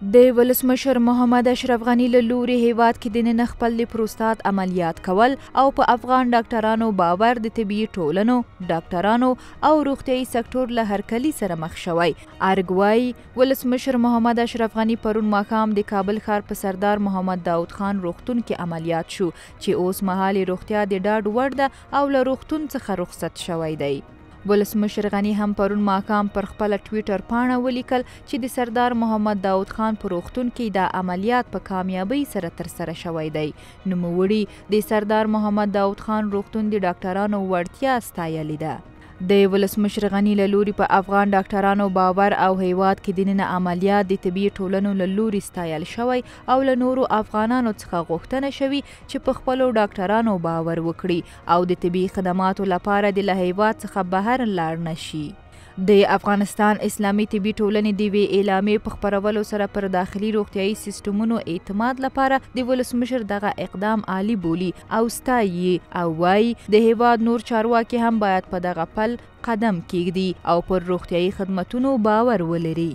د ولسمشر محمد اشرف غني له لوري هیواد کې د نن خپل د پروستات عملیات کول او په افغان ډاکټرانو باور د طبي ټولنو ډاکټرانو او روغتیايي سکتور له هرکلي سره مخ شوی. ارګوای ولسمشر محمد اشرف غني پرون ماښام د کابل ښار په سردار محمد داود خان روغتون کې عملیات شو چې اوس مهال روغتیا د ډاډ وړ ده او له روغتون څخه رخصت شوی دی. ولسمشر غني هم پرون ماښام پر خپل ټویټر پاڼه ولیکل چې د سردار محمد داود خان په روغتون کې دا عملیات په کامیابۍ سره ترسره شوی دی. نوموړي د سردار محمد داود خان روغتون د ډاکټرانو وړتیا ستایلې ده. د ولسمشر غني له لوري په افغان ډاکټرانو باور او هیواد کې د نن عملیات د طبي ټولنو له لوري ستایل شوی او له نورو افغانانو څخه غوښتنه شوې چې په خپلو ډاکټرانو باور وکړي او د طبي خدماتو لپاره د له هیواد څخه بهر لاړ نشي. د افغانستان اسلامي طبي ټولنې د یوې اعلامیې په خپرولو سره پر داخلي روغتیايي سیستمونو اعتماد لپاره د ولسمشر دغه اقدام عالی بولي او ستایي او وایي د هیواد نور چارواکي هم باید په دغه پل قدم کیږدي او پر روغتیايي خدمتونو باور ولري.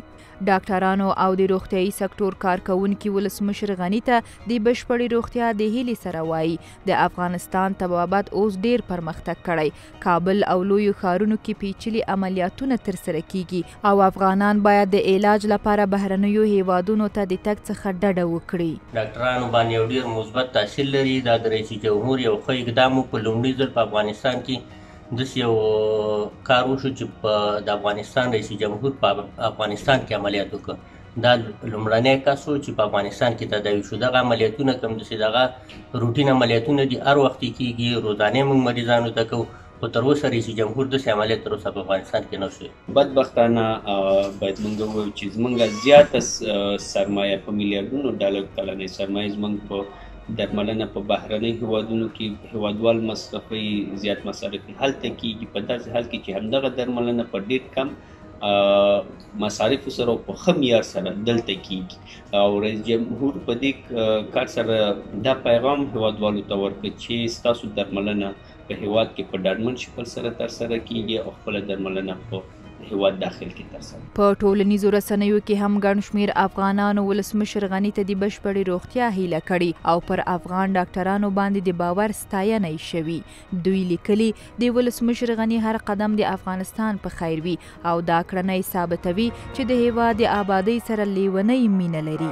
ډاکټرانو او د روغتیايي سکتور کارکونکي ولسمشر غني ته د بشپړې روغتیا د هیلې سره وایي د افغانستان طبابت اوس ډیر پرمختګ کړی. کابل او لویو ښارونو کې پیچلي عملیاتونه ترسره کیږي او افغانان باید د علاج لپاره بهرنیو هیوادونو ته د تګ څخه ډډه وکړي. ډاکټرانو باندې یو ډیر مثبت تاثیر لري. دا د رئیس جمهور یو ښه اقدام په لومړي ځل په افغانستان کې داسې یو کار وشو چې د افغانستان رئیس جمهور په افغانستان کې عملیات وکړ. دا لومړنی کس و چې په افغانستان کې تداوي شو. دغه عملیاتونه کوم داسې دغه روټین عملیاتونه دي هر وخت کېږي، روزانه موږ مریضانو ته کوو، خو تر اوسه رئیس جمهور داسې عملیات تر اوسه په افغانستان کې نه شوی. بدبختانه باید موږ ووایو چې زموږ زیاته سرمایه په میلیارډونو ډالر کلنۍ سرمایه زموږ په درملنه په بهرنۍ هیوادونو کې هیوادوال مصرفي زیات مصارف هلته کېږي، په داسې حال کې چې همدغه درملنه په ډېر کم مصارفو سره او په ښه معیار سره دلته کېږي. او رئیس جمهور په دې کار سره دا پیغام هیوادوالو ته ورکړ چې ستاسو درملنه په هیواد کې په ډاډمن شکل سره ترسره کېږي او خپله درملنه په هیواد داخل کې ترسره. په ټولنیزو رسنیو کې هم ګڼ شمېر افغانانو ولسمشر غني ته د بشپړې روغتیا هیله کړې او پر افغان ډاکټرانو باندې د باور ستاینه یې شوي. دوی لیکلي د ولسمشر غني هر قدم د افغانستان په خیر وي او دا کړنه ثابتوي چې د هیواد د آبادۍ سره لیونۍ مینه لري.